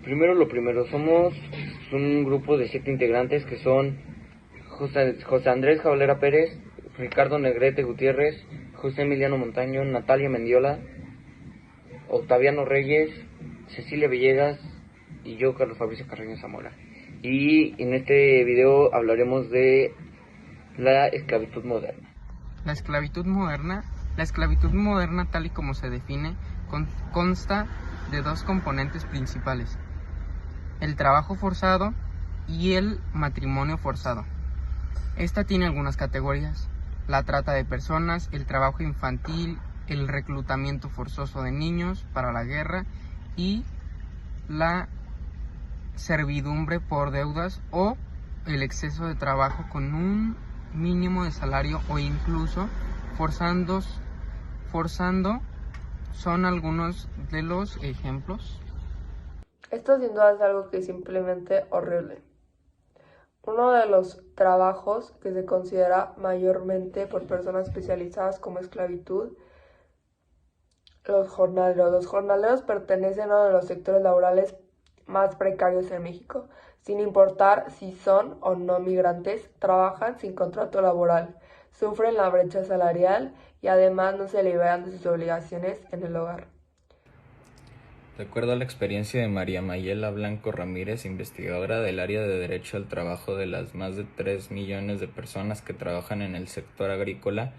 Primero lo primero, somos un grupo de 7 integrantes que son José Andrés Jabalera Pérez, Ricardo Negrete Gutiérrez, José Emiliano Montaño, Natalia Mendiola, Octaviano Reyes, Cecilia Villegas y yo, Carlos Fabricio Carreño Zamora. Y en este video hablaremos de la esclavitud moderna. La esclavitud moderna, tal y como se define, consta de dos componentes principales: el trabajo forzado y el matrimonio forzado. Esta tiene algunas categorías: la trata de personas, el trabajo infantil, el reclutamiento forzoso de niños para la guerra y la servidumbre por deudas o el exceso de trabajo con un mínimo de salario o incluso forzando son algunos de los ejemplos. Esto sin duda es algo que es simplemente horrible. Uno de los trabajos que se considera mayormente por personas especializadas como esclavitud, los jornaleros. Los jornaleros pertenecen a uno de los sectores laborales más precarios en México. Sin importar si son o no migrantes, trabajan sin contrato laboral, sufren la brecha salarial y además no se liberan de sus obligaciones en el hogar. De acuerdo a la experiencia de María Mayela Blanco Ramírez, investigadora del área de Derecho al Trabajo de las más de 3 millones de personas que trabajan en el sector agrícola,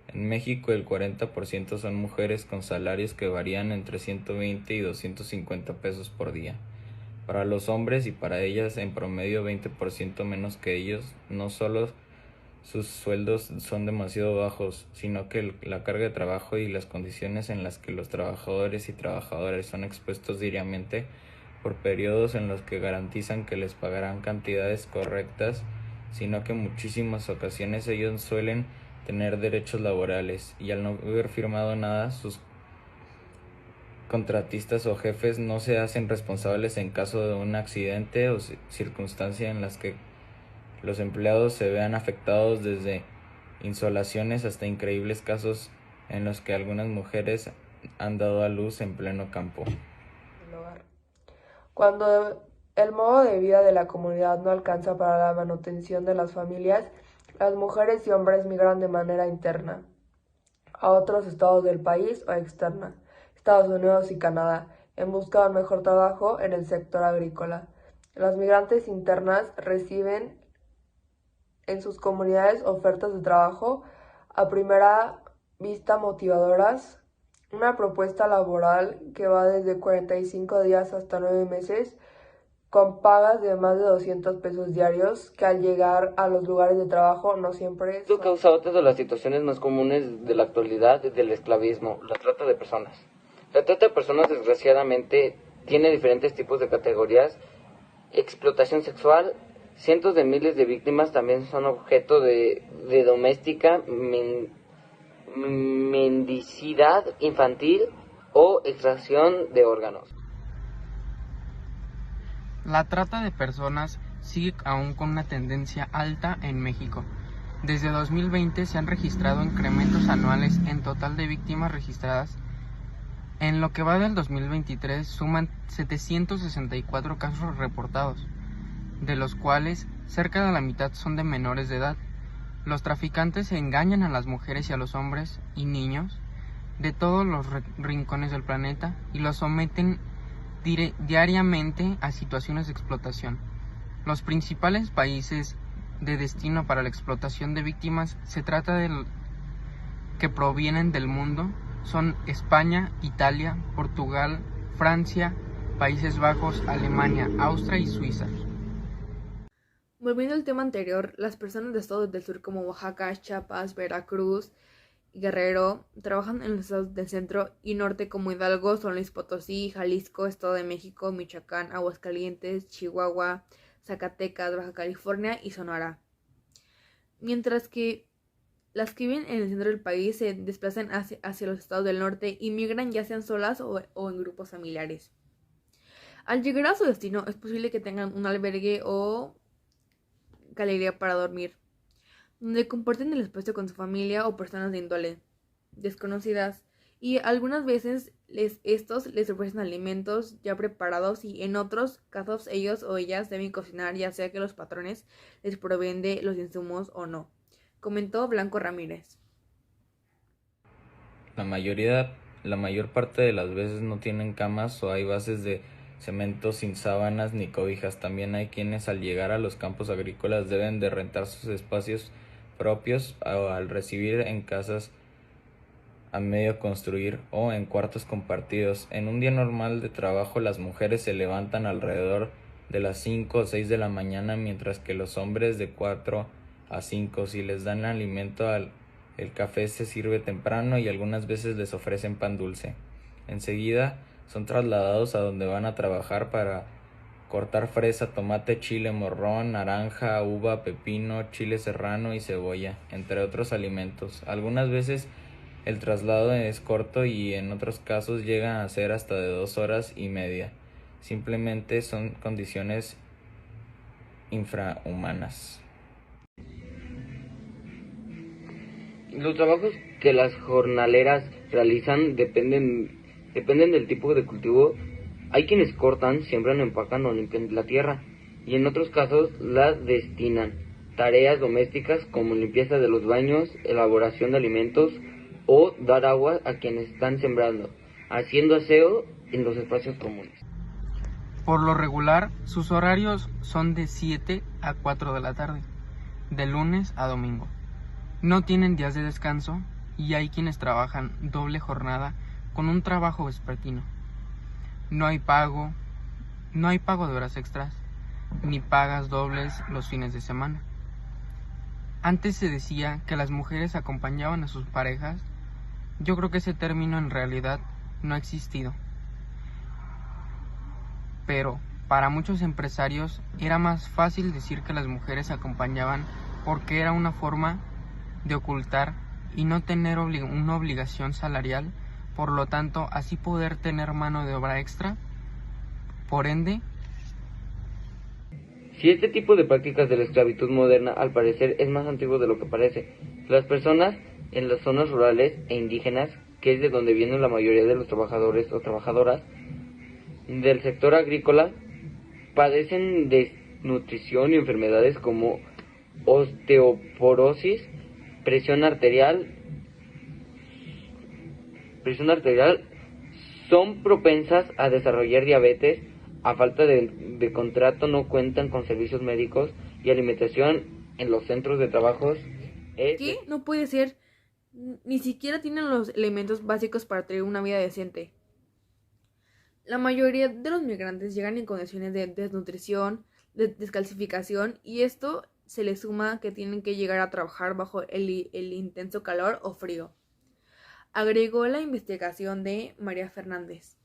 en México el 40% son mujeres con salarios que varían entre 120 y 250 pesos por día. Para los hombres y para ellas en promedio 20% menos que ellos. No solo sus sueldos son demasiado bajos, sino que la carga de trabajo y las condiciones en las que los trabajadores y trabajadoras son expuestos diariamente por periodos en los que garantizan que les pagarán cantidades correctas, sino que en muchísimas ocasiones ellos suelen tener derechos laborales y al no haber firmado nada, sus contratistas o jefes no se hacen responsables en caso de un accidente o circunstancia en las que los empleados se vean afectados, desde insolaciones hasta increíbles casos en los que algunas mujeres han dado a luz en pleno campo. Cuando el modo de vida de la comunidad no alcanza para la manutención de las familias, las mujeres y hombres migran de manera interna a otros estados del país o externa, Estados Unidos y Canadá, en busca de un mejor trabajo en el sector agrícola. Las migrantes internas reciben en sus comunidades ofertas de trabajo a primera vista motivadoras, una propuesta laboral que va desde 45 días hasta 9 meses, con pagas de más de 200 pesos diarios, que al llegar a los lugares de trabajo no siempre Esto causa otra de las situaciones más comunes de la actualidad del esclavismo, la trata de personas. La trata de personas, desgraciadamente, tiene diferentes tipos de categorías: explotación sexual. Cientos de miles de víctimas también son objeto de doméstica, mendicidad infantil o extracción de órganos. La trata de personas sigue aún con una tendencia alta en México. Desde 2020 se han registrado incrementos anuales en total de víctimas registradas. En lo que va del 2023 suman 764 casos reportados, de los cuales cerca de la mitad son de menores de edad. Los traficantes engañan a las mujeres y a los hombres y niños de todos los rincones del planeta y los someten diariamente a situaciones de explotación. Los principales países de destino para la explotación de víctimas que provienen del mundo son España, Italia, Portugal, Francia, Países Bajos, Alemania, Austria y Suiza. Volviendo al tema anterior, las personas de estados del sur como Oaxaca, Chiapas, Veracruz, Guerrero trabajan en los estados del centro y norte como Hidalgo, San Luis Potosí, Jalisco, Estado de México, Michoacán, Aguascalientes, Chihuahua, Zacatecas, Baja California y Sonora. Mientras que las que viven en el centro del país se desplazan hacia los estados del norte y migran ya sean solas o en grupos familiares. Al llegar a su destino es posible que tengan un albergue o galería para dormir, donde comparten el espacio con su familia o personas de índole desconocidas y algunas veces estos les ofrecen alimentos ya preparados y en otros casos ellos o ellas deben cocinar, ya sea que los patrones les proveen de los insumos o no, comentó Blanco Ramírez. La mayor parte de las veces no tienen camas o hay bases de cemento sin sábanas ni cobijas. También hay quienes al llegar a los campos agrícolas deben de rentar sus espacios propios o al recibir en casas a medio construir o en cuartos compartidos. En un día normal de trabajo las mujeres se levantan alrededor de las 5 o 6 de la mañana, mientras que los hombres de 4 a 5. Si les dan alimento, el café se sirve temprano y algunas veces les ofrecen pan dulce. Enseguida son trasladados a donde van a trabajar para cortar fresa, tomate, chile, morrón, naranja, uva, pepino, chile serrano y cebolla, entre otros alimentos. Algunas veces el traslado es corto y en otros casos llegan a ser hasta de 2 horas y media. Simplemente son condiciones infrahumanas. Los trabajos que las jornaleras realizan dependen del tipo de cultivo. Hay quienes cortan, siembran, empacan o limpian la tierra, y en otros casos las destinan tareas domésticas como limpieza de los baños, elaboración de alimentos o dar agua a quienes están sembrando, haciendo aseo en los espacios comunes. Por lo regular, sus horarios son de 7 a 4 de la tarde, de lunes a domingo. No tienen días de descanso y hay quienes trabajan doble jornada con un trabajo vespertino. No hay pago de horas extras, ni pagas dobles los fines de semana. Antes se decía que las mujeres acompañaban a sus parejas. Yo creo que ese término en realidad no ha existido. Pero para muchos empresarios era más fácil decir que las mujeres acompañaban porque era una forma de ocultar y no tener una obligación salarial, por lo tanto así poder tener mano de obra extra. Por ende, Si este tipo de prácticas de la esclavitud moderna al parecer es más antiguo de lo que parece, las personas en las zonas rurales e indígenas, que es de donde vienen la mayoría de los trabajadores o trabajadoras del sector agrícola, padecen desnutrición y enfermedades como osteoporosis, presión arterial, son propensas a desarrollar diabetes. A falta de contrato no cuentan con servicios médicos y alimentación en los centros de trabajos. ¿Qué? No puede ser. Ni siquiera tienen los elementos básicos para tener una vida decente. La mayoría de los migrantes llegan en condiciones de desnutrición, de descalcificación, y esto se les suma que tienen que llegar a trabajar bajo el intenso calor o frío. Agregó la investigación de María Fernández.